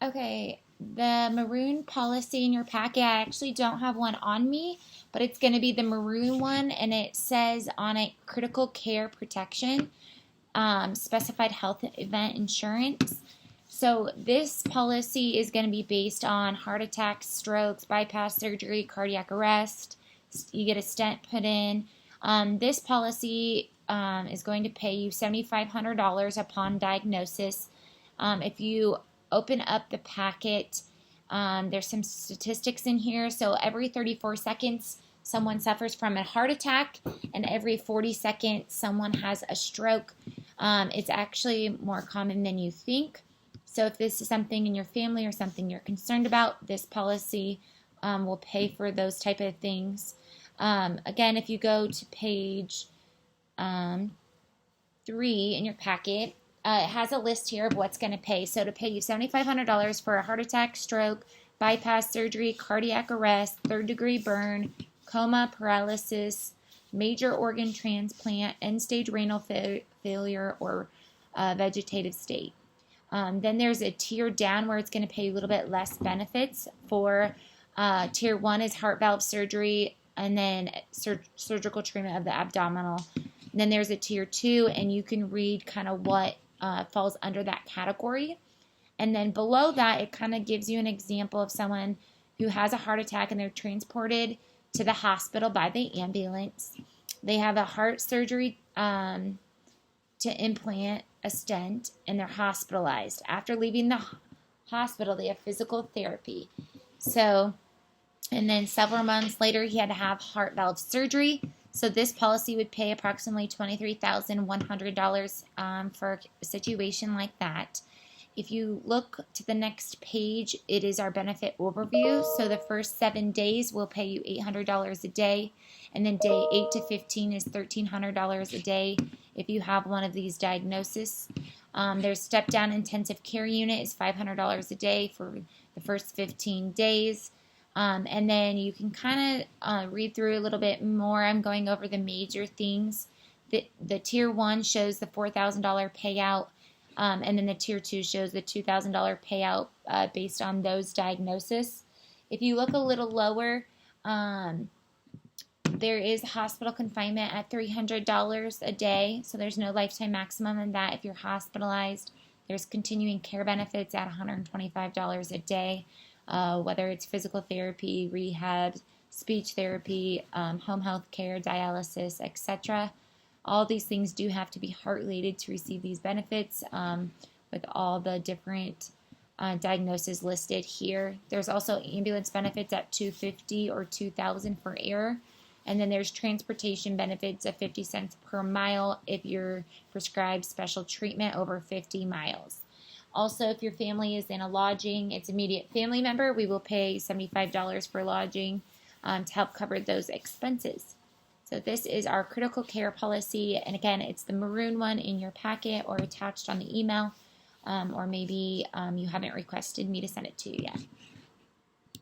Okay, the maroon policy in your packet, I actually don't have one on me, but it's going to be the maroon one, and it says on it critical care protection, specified health event insurance. So this policy is going to be based on heart attacks, strokes, bypass surgery, cardiac arrest. You get a stent put in. This policy is going to pay you $7,500 upon diagnosis. If you open up the packet, there's some statistics in here. So every 34 seconds, someone suffers from a heart attack, and every 40 seconds, someone has a stroke. It's actually more common than you think. So if this is something in your family or something you're concerned about, this policy will pay for those type of things. Again, if you go to page 3 in your packet, it has a list here of what's going to pay. So to pay you $7,500 for a heart attack, stroke, bypass surgery, cardiac arrest, third-degree burn, coma, paralysis, major organ transplant, end-stage renal failure, or vegetative state. Then there's a tier down where it's going to pay you a little bit less benefits. For tier 1 is heart valve surgery, and then surgical treatment of the abdominal. And then there's a tier 2, and you can read kind of what falls under that category. And then below that, it kind of gives you an example of someone who has a heart attack and they're transported to the hospital by the ambulance. They have a heart surgery to implant a stent, and they're hospitalized. After leaving the hospital, they have physical therapy. So, and then several months later, he had to have heart valve surgery. So this policy would pay approximately $23,100 for a situation like that. If you look to the next page, it is our benefit overview. So the first 7 days will pay you $800 a day, and then day 8 to 15 is $1,300 a day if you have one of these diagnoses. Their step-down intensive care unit is $500 a day for the first 15 days. And then you can kind of read through a little bit more. I'm going over the major things. The tier 1 shows the $4,000 payout, and then the tier 2 shows the $2,000 payout based on those diagnoses. If you look a little lower, there is hospital confinement at $300 a day, so there's no lifetime maximum in that if you're hospitalized. There's continuing care benefits at $125 a day. Whether it's physical therapy, rehab, speech therapy, home health care, dialysis, etc. All these things do have to be heart-related to receive these benefits with all the different diagnoses listed here. There's also ambulance benefits at $250 or $2,000 for air. And then there's transportation benefits of 50 cents per mile if you're prescribed special treatment over 50 miles. Also, if your family is in a lodging, it's immediate family member, we will pay $75 for lodging to help cover those expenses. So this is our critical care policy, and again, it's the maroon one in your packet or attached on the email, or maybe you haven't requested me to send it to you yet.